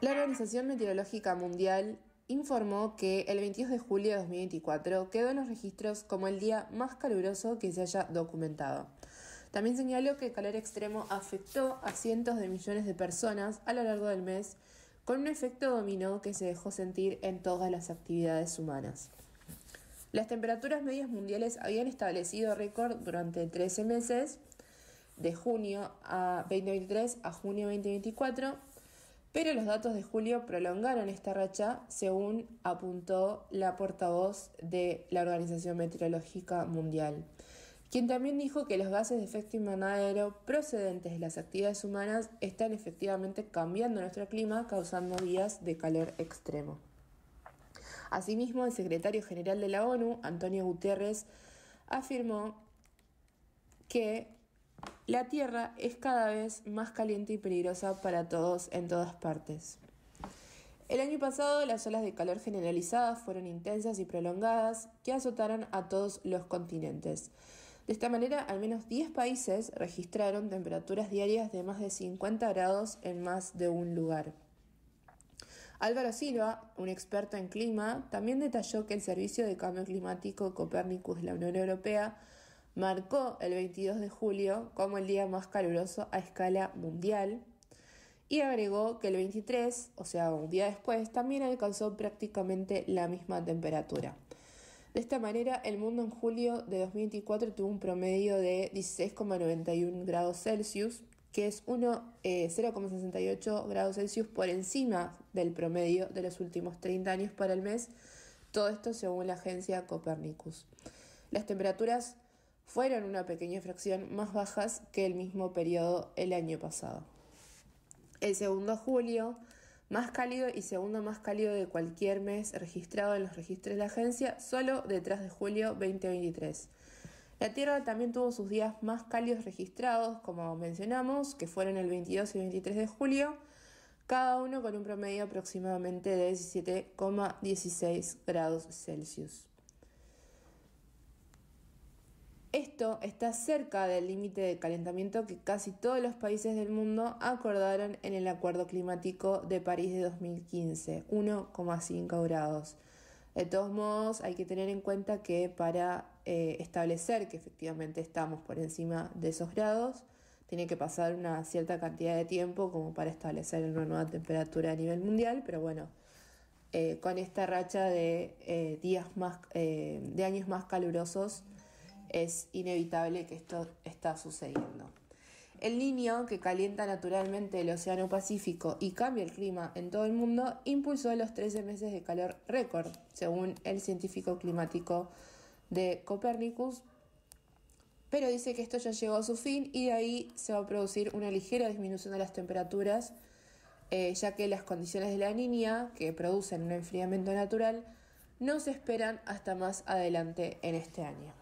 La Organización Meteorológica Mundial informó que el 22 de julio de 2024 quedó en los registros como el día más caluroso que se haya documentado. También señaló que el calor extremo afectó a cientos de millones de personas a lo largo del mes, con un efecto dominó que se dejó sentir en todas las actividades humanas. Las temperaturas medias mundiales habían establecido récord durante 13 meses, de junio a 2023 a junio 2024, pero los datos de julio prolongaron esta racha, según apuntó la portavoz de la Organización Meteorológica Mundial, quien también dijo que los gases de efecto invernadero procedentes de las actividades humanas están efectivamente cambiando nuestro clima, causando días de calor extremo. Asimismo, el secretario general de la ONU, Antonio Guterres, afirmó que la Tierra es cada vez más caliente y peligrosa para todos en todas partes. El año pasado, las olas de calor generalizadas fueron intensas y prolongadas que azotaron a todos los continentes. De esta manera, al menos 10 países registraron temperaturas diarias de más de 50 grados en más de un lugar. Álvaro Silva, un experto en clima, también detalló que el Servicio de Cambio Climático Copernicus de la Unión Europea marcó el 22 de julio como el día más caluroso a escala mundial y agregó que el 23, o sea, un día después, también alcanzó prácticamente la misma temperatura. De esta manera, el mundo en julio de 2024 tuvo un promedio de 16,91 grados Celsius, que es 0,68 grados Celsius por encima del promedio de los últimos 30 años para el mes, todo esto según la agencia Copernicus. Las temperaturas fueron una pequeña fracción más bajas que el mismo periodo el año pasado. El segundo julio más cálido y segundo más cálido de cualquier mes registrado en los registros de la agencia, solo detrás de julio 2023. La Tierra también tuvo sus días más cálidos registrados, como mencionamos, que fueron el 22 y 23 de julio, cada uno con un promedio aproximadamente de 17,16 grados Celsius. Esto está cerca del límite de calentamiento que casi todos los países del mundo acordaron en el Acuerdo Climático de París de 2015, 1,5 grados. De todos modos, hay que tener en cuenta que para establecer que efectivamente estamos por encima de esos grados, tiene que pasar una cierta cantidad de tiempo como para establecer una nueva temperatura a nivel mundial, pero bueno, con esta racha de de años más calurosos, es inevitable que esto está sucediendo. El Niño, que calienta naturalmente el Océano Pacífico y cambia el clima en todo el mundo, impulsó los 13 meses de calor récord, según el científico climático de Copernicus, pero dice que esto ya llegó a su fin y de ahí se va a producir una ligera disminución de las temperaturas, ya que las condiciones de la Niña, que producen un enfriamiento natural, no se esperan hasta más adelante en este año.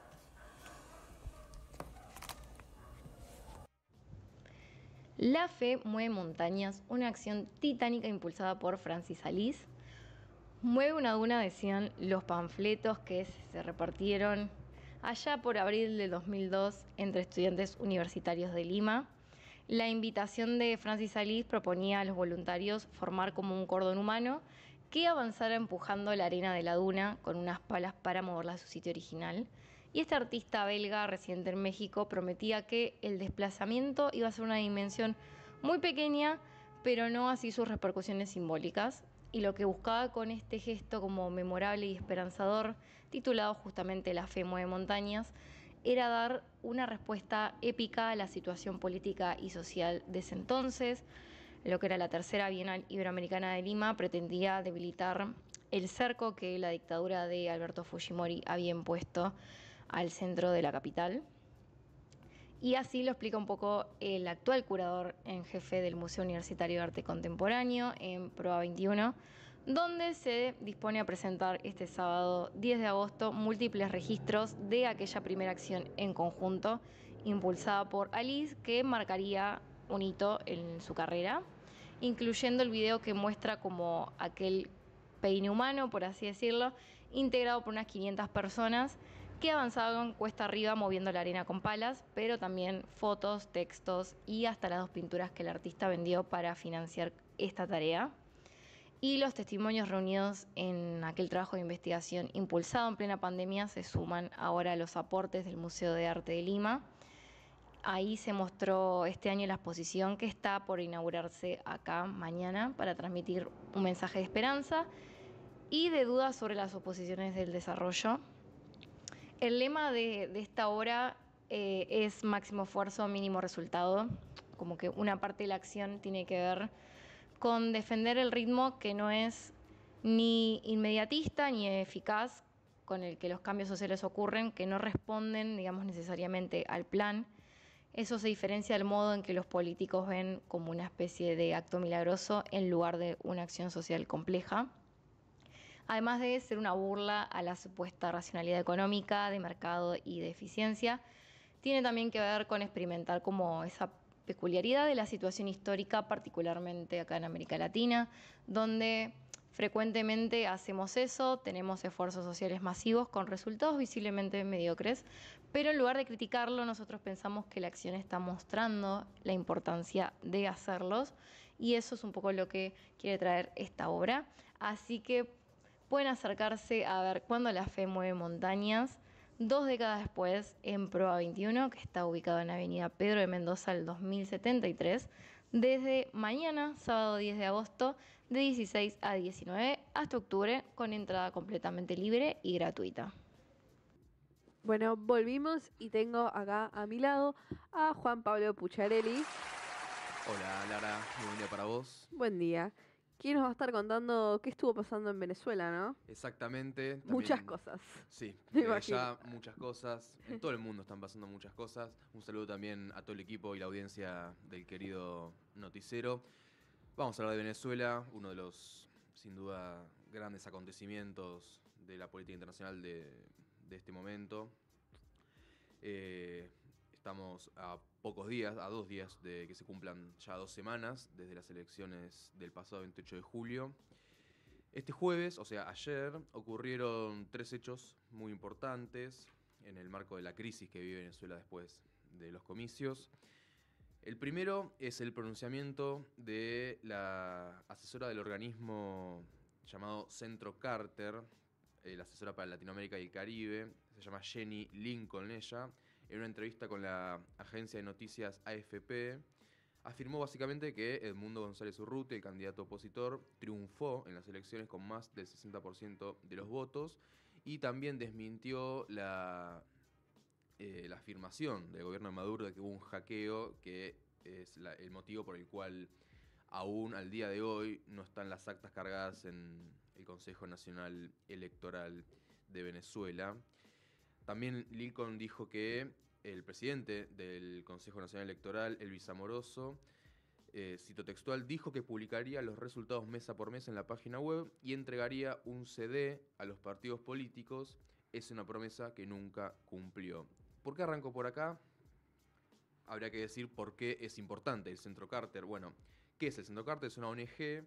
La fe mueve montañas, una acción titánica impulsada por Francis Alice. Mueve una duna, decían los panfletos que se repartieron allá por abril de 2002 entre estudiantes universitarios de Lima. La invitación de Francis Alice proponía a los voluntarios formar como un cordón humano que avanzara empujando la arena de la duna con unas palas para moverla a su sitio original. Y este artista belga residente en México prometía que el desplazamiento iba a ser una dimensión muy pequeña, pero no así sus repercusiones simbólicas. Y lo que buscaba con este gesto como memorable y esperanzador, titulado justamente La fe mueve montañas, era dar una respuesta épica a la situación política y social de ese entonces. Lo que era la tercera Bienal Iberoamericana de Lima pretendía debilitar el cerco que la dictadura de Alberto Fujimori había impuesto al centro de la capital. Y así lo explica un poco el actual curador en jefe del Museo Universitario de Arte Contemporáneo en Proa 21, donde se dispone a presentar este sábado 10 de agosto múltiples registros de aquella primera acción en conjunto impulsada por Alice, que marcaría un hito en su carrera, incluyendo el video que muestra como aquel peine humano, por así decirlo, integrado por unas 500 personas que avanzaban cuesta arriba moviendo la arena con palas, pero también fotos, textos y hasta las 2 pinturas que el artista vendió para financiar esta tarea. Y los testimonios reunidos en aquel trabajo de investigación impulsado en plena pandemia se suman ahora a los aportes del Museo de Arte de Lima. Ahí se mostró este año la exposición que está por inaugurarse acá mañana para transmitir un mensaje de esperanza y de dudas sobre las oposiciones del desarrollo. El lema de esta obra es máximo esfuerzo, mínimo resultado, como que una parte de la acción tiene que ver con defender el ritmo que no es ni inmediatista ni eficaz, con el que los cambios sociales ocurren, que no responden, digamos, necesariamente al plan. Eso se diferencia del modo en que los políticos ven como una especie de acto milagroso en lugar de una acción social compleja. Además de ser una burla a la supuesta racionalidad económica, de mercado y de eficiencia, tiene también que ver con experimentar como esa peculiaridad de la situación histórica, particularmente acá en América Latina, donde frecuentemente hacemos eso, tenemos esfuerzos sociales masivos con resultados visiblemente mediocres, pero en lugar de criticarlo, nosotros pensamos que la acción está mostrando la importancia de hacerlos, y eso es un poco lo que quiere traer esta obra. Así que pueden acercarse a ver Cuando la fe mueve montañas, 2 décadas después, en Proa 21, que está ubicado en Avenida Pedro de Mendoza al 2073, desde mañana, sábado 10 de agosto, de 16 a 19 hasta octubre, con entrada completamente libre y gratuita. Bueno, volvimos y tengo acá a mi lado a Juan Pablo Pucciarelli. Hola Lara, muy buen día para vos. Buen día. ¿Quién nos va a estar contando qué estuvo pasando en Venezuela, no? Exactamente. También, Muchas cosas. Sí, Me ya imagino. muchas cosas. En todo el mundo están pasando muchas cosas. Un saludo también a todo el equipo y la audiencia del querido Noticero. Vamos a hablar de Venezuela, uno de los, sin duda, grandes acontecimientos de la política internacional de este momento. Estamos a pocos días, a 2 días de que se cumplan ya 2 semanas desde las elecciones del pasado 28 de julio. Este jueves, o sea, ayer, ocurrieron 3 hechos muy importantes en el marco de la crisis que vive Venezuela después de los comicios. El primero es el pronunciamiento de la asesora del organismo llamado Centro Carter, la asesora para Latinoamérica y el Caribe, se llama Jenny Lincoln ella, en una entrevista con la agencia de noticias AFP, afirmó básicamente que Edmundo González Urrutia, el candidato opositor, triunfó en las elecciones con más del 60% de los votos y también desmintió la afirmación del gobierno de Maduro de que hubo un hackeo, que es el motivo por el cual aún al día de hoy no están las actas cargadas en el Consejo Nacional Electoral de Venezuela. También Lincoln dijo que el presidente del Consejo Nacional Electoral, Elvis Amoroso, cito textual, dijo que publicaría los resultados mesa por mesa en la página web y entregaría un CD a los partidos políticos. Es una promesa que nunca cumplió. ¿Por qué arranco por acá? Habría que decir por qué es importante el Centro Carter. Bueno, ¿qué es el Centro Carter? Es una ONG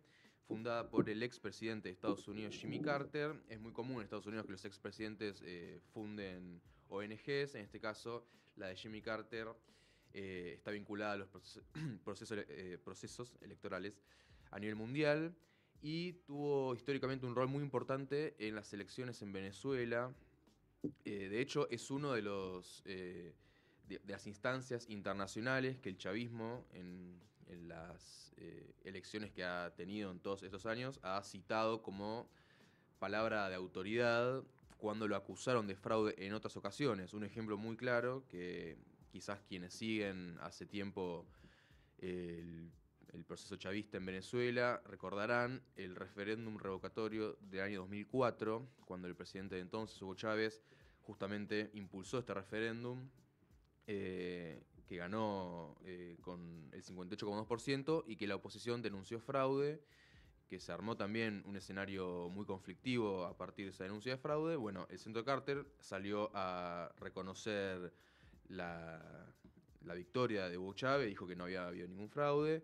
fundada por el expresidente de Estados Unidos, Jimmy Carter. Es muy común en Estados Unidos que los expresidentes funden ONGs. En este caso, la de Jimmy Carter está vinculada a los procesos electorales a nivel mundial y tuvo históricamente un rol muy importante en las elecciones en Venezuela. De hecho, es uno de los de las instancias internacionales que el chavismo en las elecciones que ha tenido en todos estos años ha citado como palabra de autoridad cuando lo acusaron de fraude en otras ocasiones. Un ejemplo muy claro que quizás quienes siguen hace tiempo el proceso chavista en Venezuela recordarán el referéndum revocatorio del año 2004, cuando el presidente de entonces, Hugo Chávez, justamente impulsó este referéndum que ganó con el 58,2% y que la oposición denunció fraude, que se armó también un escenario muy conflictivo a partir de esa denuncia de fraude. Bueno, el Centro Carter salió a reconocer la victoria de Hugo Chávez, dijo que no había habido ningún fraude,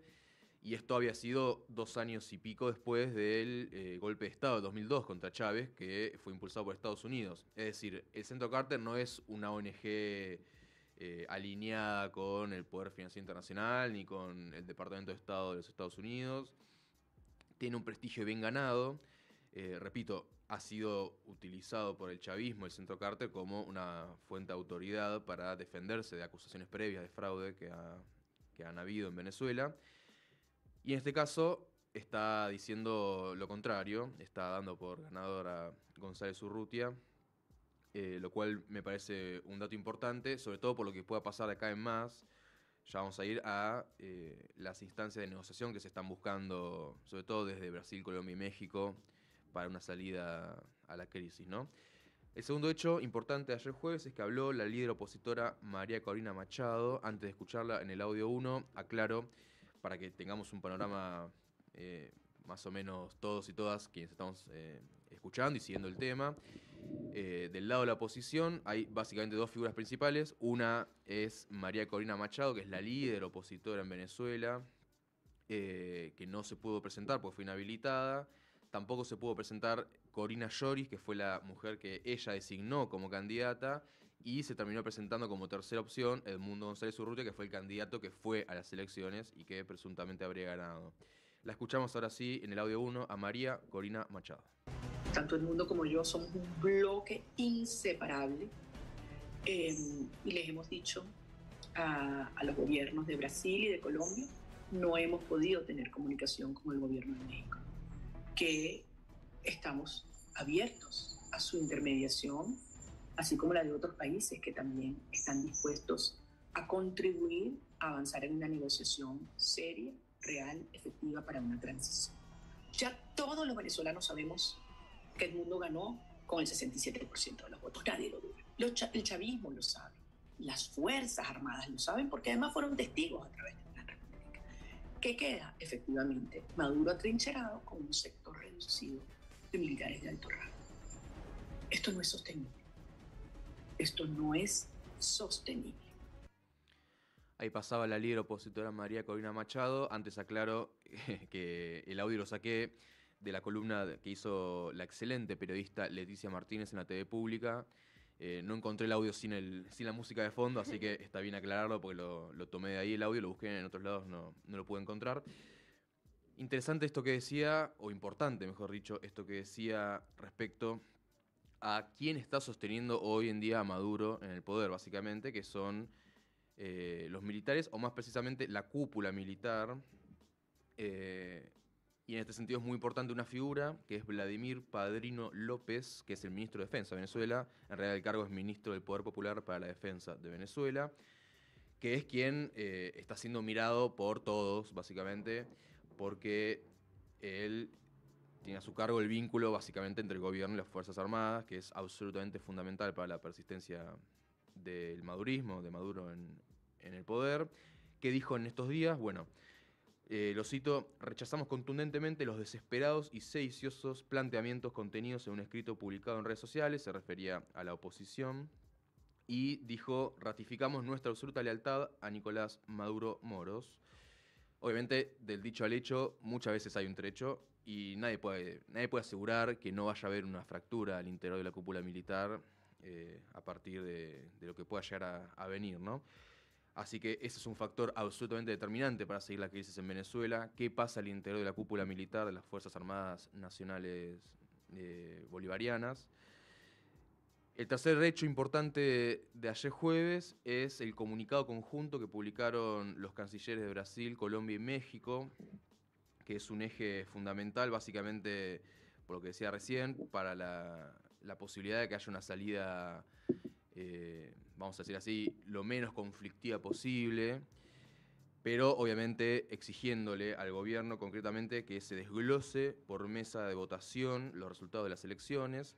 y esto había sido 2 años y pico después del golpe de Estado de 2002 contra Chávez, que fue impulsado por Estados Unidos. Es decir, el Centro Carter no es una ONG alineada con el Poder Financiero Internacional ni con el Departamento de Estado de los Estados Unidos. tiene un prestigio bien ganado. Repito, ha sido utilizado por el chavismo, el Centro Carter, como una fuente de autoridad para defenderse de acusaciones previas de fraude que han habido en Venezuela. Y en este caso está diciendo lo contrario, está dando por ganador a González Urrutia, lo cual me parece un dato importante, sobre todo por lo que pueda pasar de acá en más. Ya vamos a ir a las instancias de negociación que se están buscando, sobre todo desde Brasil, Colombia y México, para una salida a la crisis, ¿no? El segundo hecho importante de ayer jueves es que habló la líder opositora María Corina Machado. Antes de escucharla en el audio 1, aclaro, para que tengamos un panorama más o menos todos y todas quienes estamos escuchando y siguiendo el tema. Del lado de la oposición hay básicamente dos figuras principales. Una es María Corina Machado, que es la líder opositora en Venezuela, que no se pudo presentar porque fue inhabilitada. Tampoco se pudo presentar Corina Lloris, que fue la mujer que ella designó como candidata, y se terminó presentando como tercera opción Edmundo González Urrutia, que fue el candidato que fue a las elecciones y que presuntamente habría ganado. La escuchamos ahora sí en el audio 1 a María Corina Machado. Tanto Edmundo como yo somos un bloque inseparable y les hemos dicho a los gobiernos de Brasil y de Colombia, no hemos podido tener comunicación con el gobierno de México, que estamos abiertos a su intermediación, así como la de otros países que también están dispuestos a contribuir a avanzar en una negociación seria, real, efectiva para una transición. Ya todos los venezolanos sabemos que Edmundo ganó con el 67% de los votos, nadie lo duda. El chavismo lo sabe, las Fuerzas Armadas lo saben, porque además fueron testigos a través de la República. ¿Qué queda? Efectivamente, Maduro atrincherado con un sector reducido de militares de alto rango. Esto no es sostenible. Esto no es sostenible. Ahí pasaba la líder opositora María Corina Machado. Antes aclaro que el audio lo saqué de la columna que hizo la excelente periodista Leticia Martínez en la TV Pública. No encontré el audio sin la música de fondo, así que está bien aclararlo porque lo tomé de ahí el audio, lo busqué en otros lados, no lo pude encontrar. Interesante esto que decía, o importante mejor dicho, esto que decía respecto a quién está sosteniendo hoy en día a Maduro en el poder, básicamente, que son los militares, o más precisamente la cúpula militar. Y en este sentido es muy importante una figura, que es Vladimir Padrino López, que es el ministro de Defensa de Venezuela. En realidad el cargo es ministro del Poder Popular para la Defensa de Venezuela, que es quien está siendo mirado por todos, básicamente, porque él tiene a su cargo el vínculo, básicamente, entre el gobierno y las Fuerzas Armadas, que es absolutamente fundamental para la persistencia del madurismo, de Maduro en el poder. ¿Qué dijo en estos días? Bueno, lo cito: rechazamos contundentemente los desesperados y sediciosos planteamientos contenidos en un escrito publicado en redes sociales. Se refería a la oposición. Y dijo: ratificamos nuestra absoluta lealtad a Nicolás Maduro Moros. Obviamente, del dicho al hecho, muchas veces hay un trecho y nadie puede asegurar que no vaya a haber una fractura al interior de la cúpula militar a partir de lo que pueda llegar a venir, ¿no? Así que ese es un factor absolutamente determinante para seguir la crisis en Venezuela. ¿Qué pasa al interior de la cúpula militar de las Fuerzas Armadas Nacionales Bolivarianas? El tercer hecho importante de ayer jueves es el comunicado conjunto que publicaron los cancilleres de Brasil, Colombia y México, que es un eje fundamental, básicamente, por lo que decía recién, para la posibilidad de que haya una salida, vamos a decir así, lo menos conflictiva posible, pero obviamente exigiéndole al gobierno concretamente que se desglose por mesa de votación los resultados de las elecciones.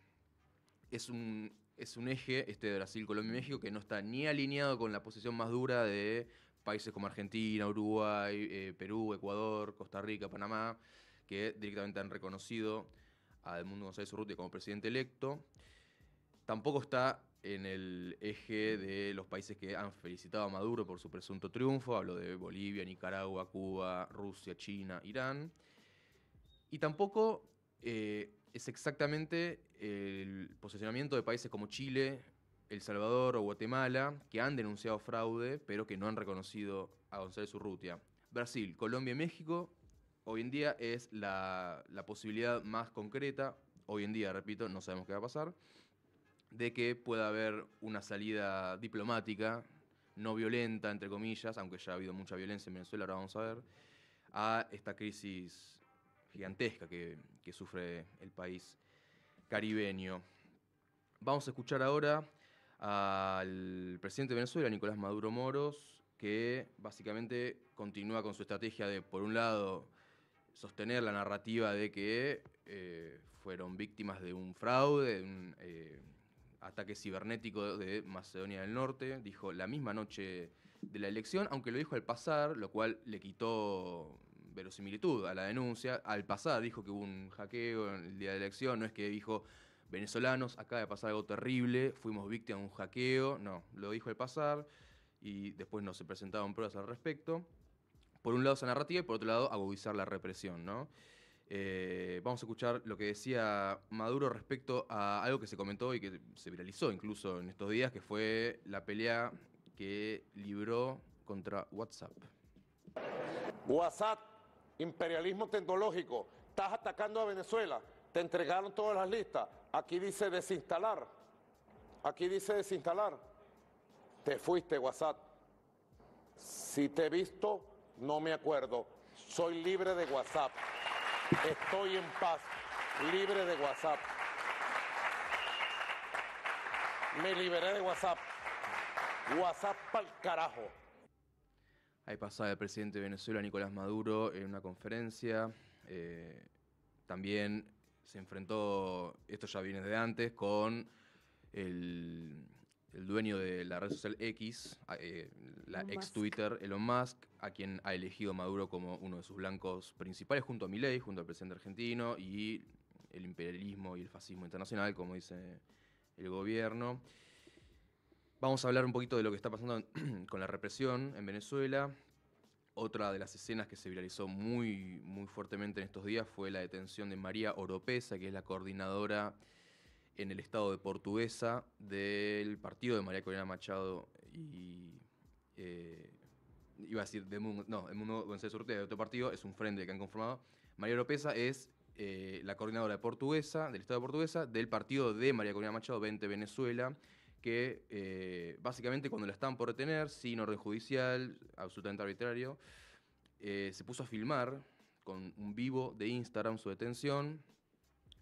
Es un eje, este de Brasil, Colombia y México, que no está ni alineado con la posición más dura de países como Argentina, Uruguay, Perú, Ecuador, Costa Rica, Panamá, que directamente han reconocido a Edmundo González Urrutia como presidente electo. Tampoco está en el eje de los países que han felicitado a Maduro por su presunto triunfo. Hablo de Bolivia, Nicaragua, Cuba, Rusia, China, Irán. Y tampoco es exactamente el posicionamiento de países como Chile, El Salvador o Guatemala, que han denunciado fraude, pero que no han reconocido a González Urrutia. Brasil, Colombia y México hoy en día es la posibilidad más concreta, hoy en día, repito, no sabemos qué va a pasar, de que pueda haber una salida diplomática, no violenta, entre comillas, aunque ya ha habido mucha violencia en Venezuela, ahora vamos a ver, a esta crisis gigantesca que sufre el país caribeño. Vamos a escuchar ahora al presidente de Venezuela, Nicolás Maduro Moros, que básicamente continúa con su estrategia de, por un lado, sostener la narrativa de que fueron víctimas de un fraude, de un ataque cibernético de Macedonia del Norte. Dijo la misma noche de la elección, aunque lo dijo al pasar, lo cual le quitó verosimilitud a la denuncia. Al pasar dijo que hubo un hackeo en el día de la elección, no es que dijo venezolanos, acaba de pasar algo terrible, fuimos víctimas de un hackeo, no, lo dijo al pasar y después no se presentaron pruebas al respecto. Por un lado esa narrativa y por otro lado agudizar la represión, ¿no? Vamos a escuchar lo que decía Maduro respecto a algo que se comentó y que se viralizó incluso en estos días, que fue la pelea que libró contra WhatsApp. WhatsApp, imperialismo tecnológico, estás atacando a Venezuela, te entregaron todas las listas, aquí dice desinstalar, te fuiste WhatsApp, si te he visto no me acuerdo, soy libre de WhatsApp, estoy en paz, libre de WhatsApp, me liberé de WhatsApp, WhatsApp pa'l carajo. Ahí pasaba el presidente de Venezuela, Nicolás Maduro, en una conferencia. También se enfrentó, esto ya viene de antes, con el dueño de la red social X, la ex Twitter, Elon Musk, a quien ha elegido Maduro como uno de sus blancos principales, junto a Milei, junto al presidente argentino, y el imperialismo y el fascismo internacional, como dice el gobierno. Vamos a hablar un poquito de lo que está pasando con la represión en Venezuela. Otra de las escenas que se viralizó muy, muy fuertemente en estos días fue la detención de María Oropesa, que es la coordinadora en el estado de Portuguesa del partido de María Corina Machado y... iba a decir, el Mundo González Urtea, de otro partido, es un frente que han conformado. María Oropesa es la coordinadora Portuguesa, del estado de Portuguesa, del partido de María Corina Machado, 20 Venezuela, que básicamente cuando la estaban por detener, sin orden judicial, absolutamente arbitrario, se puso a filmar con un vivo de Instagram su detención.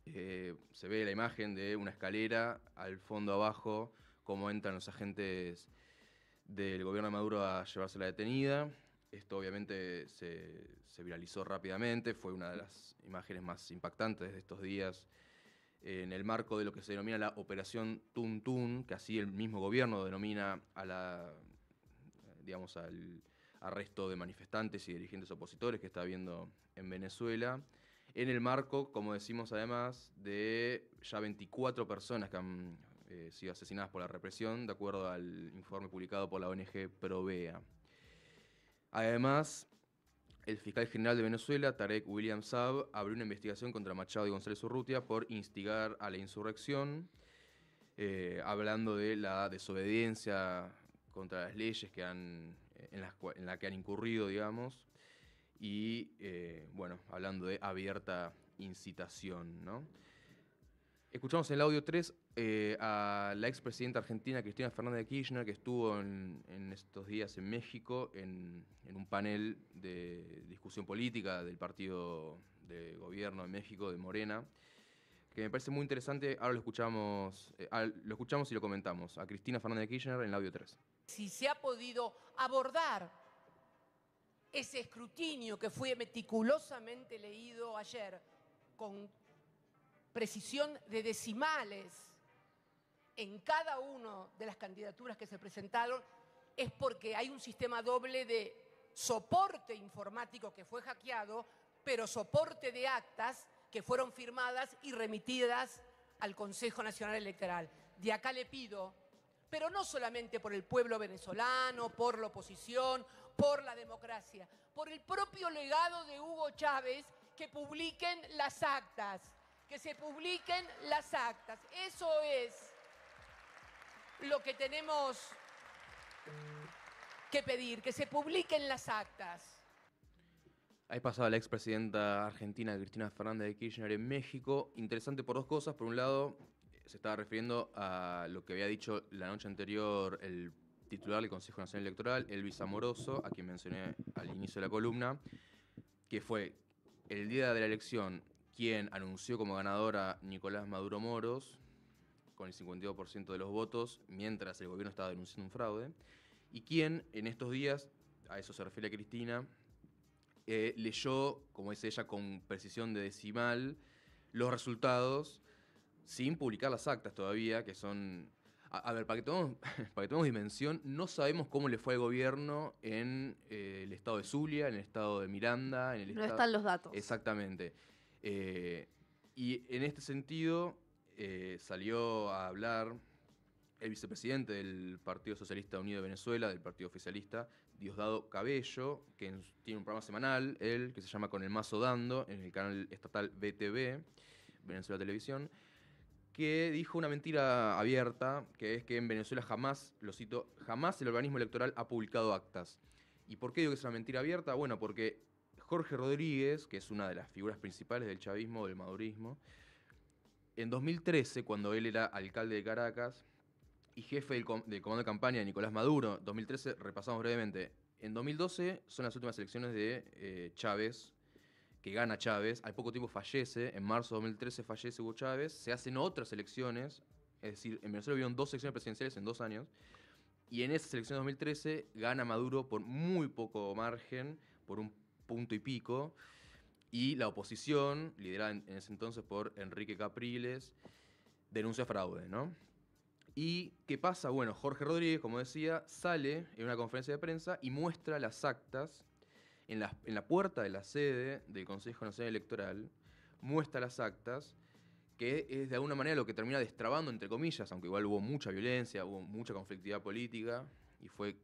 Se ve la imagen de una escalera, al fondo abajo, cómo entran los agentes del gobierno de Maduro a llevarse la detenida. Esto obviamente se viralizó rápidamente, fue una de las imágenes más impactantes de estos días, en el marco de lo que se denomina la Operación Tuntún, que así el mismo gobierno denomina al arresto de manifestantes y dirigentes opositores que está habiendo en Venezuela, en el marco, como decimos además, de ya 24 personas que han sido asesinadas por la represión, de acuerdo al informe publicado por la ONG Provea. Además, el fiscal general de Venezuela, Tarek William Saab, abrió una investigación contra Machado y González Urrutia por instigar a la insurrección, hablando de la desobediencia contra las leyes en la que han incurrido, digamos, y, hablando de abierta incitación, ¿no? Escuchamos en el audio 3 a la expresidenta argentina Cristina Fernández de Kirchner, que estuvo en estos días en México en un panel de discusión política del partido de gobierno de México, de Morena, que me parece muy interesante. Ahora lo escuchamos y lo comentamos. A Cristina Fernández de Kirchner en el audio 3. Si se ha podido abordar ese escrutinio que fue meticulosamente leído ayer con precisión de decimales en cada una de las candidaturas que se presentaron, es porque hay un sistema doble de soporte informático que fue hackeado, pero soporte de actas que fueron firmadas y remitidas al Consejo Nacional Electoral. De acá le pido, pero no solamente por el pueblo venezolano, por la oposición, por la democracia, por el propio legado de Hugo Chávez, que publiquen las actas. Que se publiquen las actas. Eso es lo que tenemos que pedir, que se publiquen las actas. Ahí pasaba la expresidenta argentina Cristina Fernández de Kirchner en México. Interesante por dos cosas. Por un lado, se estaba refiriendo a lo que había dicho la noche anterior el titular del Consejo Nacional Electoral, Elvis Amoroso, a quien mencioné al inicio de la columna, que fue el día de la elección quien anunció como ganadora Nicolás Maduro Moros, con el 52% de los votos, mientras el gobierno estaba denunciando un fraude, y quien en estos días, a eso se refiere Cristina, leyó, como dice ella, con precisión de decimal, los resultados, sin publicar las actas todavía, que son... A ver, para que tengamos dimensión, no sabemos cómo le fue al gobierno en el estado de Zulia, en el estado de Miranda, en el No estado... están los datos. Exactamente. Y en este sentido, salió a hablar el vicepresidente del Partido Socialista Unido de Venezuela, del partido oficialista, Diosdado Cabello, que tiene un programa semanal, él, que se llama Con el Mazo Dando, en el canal estatal BTV, Venezuela Televisión, que dijo una mentira abierta, que es que en Venezuela jamás, lo cito, jamás el organismo electoral ha publicado actas. ¿Y por qué digo que es una mentira abierta? Bueno, porque Jorge Rodríguez, que es una de las figuras principales del chavismo, del madurismo, en 2013, cuando él era alcalde de Caracas y jefe del comando de campaña de Nicolás Maduro, 2013, repasamos brevemente, en 2012 son las últimas elecciones de Chávez, que gana Chávez, al poco tiempo fallece, en marzo de 2013 fallece Hugo Chávez, se hacen otras elecciones, es decir, en Venezuela hubieron 2 elecciones presidenciales en 2 años, y en esas elecciones de 2013 gana Maduro por muy poco margen, por un punto y pico, y la oposición, liderada en ese entonces por Enrique Capriles, denuncia fraude, ¿no? ¿Y qué pasa? Bueno, Jorge Rodríguez, como decía, sale en una conferencia de prensa y muestra las actas en la puerta de la sede del Consejo Nacional Electoral, muestra las actas, que es de alguna manera lo que termina destrabando, entre comillas, aunque igual hubo mucha violencia, hubo mucha conflictividad política, y fue,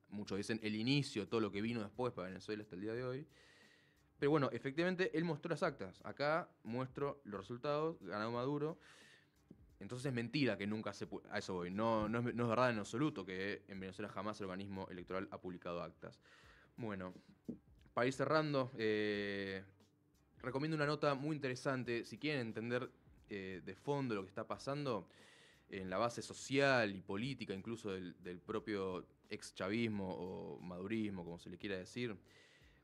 muchos dicen, el inicio de todo lo que vino después para Venezuela hasta el día de hoy. Pero bueno, efectivamente, él mostró las actas. Acá muestro los resultados, ganó Maduro. Entonces es mentira que nunca a eso voy. No es verdad en absoluto que en Venezuela jamás el organismo electoral ha publicado actas. Bueno, para ir cerrando, recomiendo una nota muy interesante. Si quieren entender de fondo lo que está pasando en la base social y política, incluso del propio ex-chavismo o madurismo, como se le quiera decir,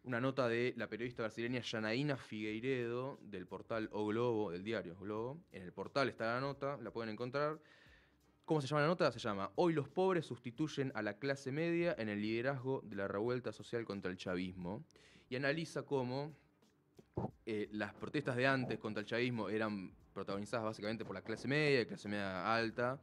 una nota de la periodista brasileña Janaína Figueiredo del portal O Globo, del diario O Globo. En el portal está la nota, la pueden encontrar. ¿Cómo se llama la nota? Se llama Hoy los pobres sustituyen a la clase media en el liderazgo de la revuelta social contra el chavismo. Y analiza cómo las protestas de antes contra el chavismo eran protagonizadas básicamente por la clase media alta,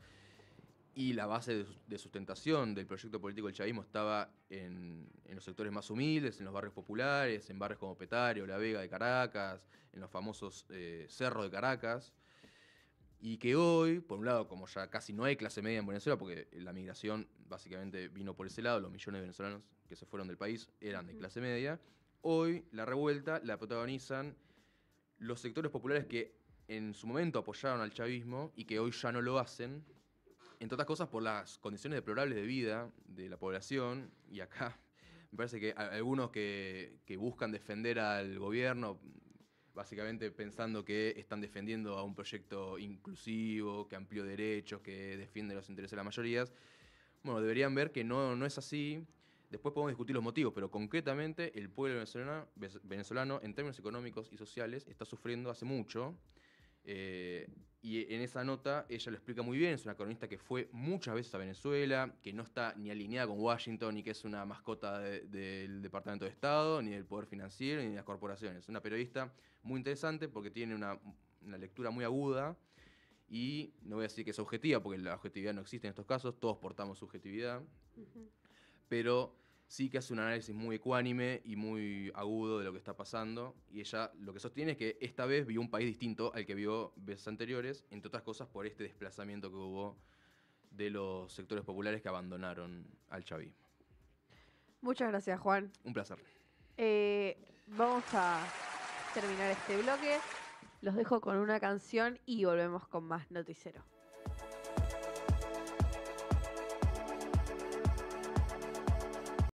y la base de sustentación del proyecto político del chavismo estaba en los sectores más humildes, en los barrios populares, en barrios como Petare o La Vega de Caracas, en los famosos cerros de Caracas, y que hoy, por un lado, como ya casi no hay clase media en Venezuela, porque la migración básicamente vino por ese lado, los millones de venezolanos que se fueron del país eran de clase media, hoy la revuelta la protagonizan los sectores populares que en su momento apoyaron al chavismo y que hoy ya no lo hacen, entre otras cosas por las condiciones deplorables de vida de la población. Y acá me parece que algunos que buscan defender al gobierno, básicamente pensando que están defendiendo a un proyecto inclusivo, que amplió derechos, que defiende los intereses de las mayorías, bueno, deberían ver que no es así. Después podemos discutir los motivos, pero concretamente el pueblo venezolano en términos económicos y sociales está sufriendo hace mucho. Y en esa nota ella lo explica muy bien. Es una cronista que fue muchas veces a Venezuela, que no está ni alineada con Washington, ni que es una mascota del Departamento de Estado, ni del Poder Financiero, ni de las corporaciones. Es una periodista muy interesante porque tiene una lectura muy aguda, y no voy a decir que es objetiva, porque la objetividad no existe en estos casos, todos portamos subjetividad, pero sí que hace un análisis muy ecuánime y muy agudo de lo que está pasando, y ella lo que sostiene es que esta vez vio un país distinto al que vio veces anteriores, entre otras cosas por este desplazamiento que hubo de los sectores populares que abandonaron al chavismo. Muchas gracias, Juan. Un placer. Vamos a terminar este bloque. Los dejo con una canción y volvemos con más Noticiero.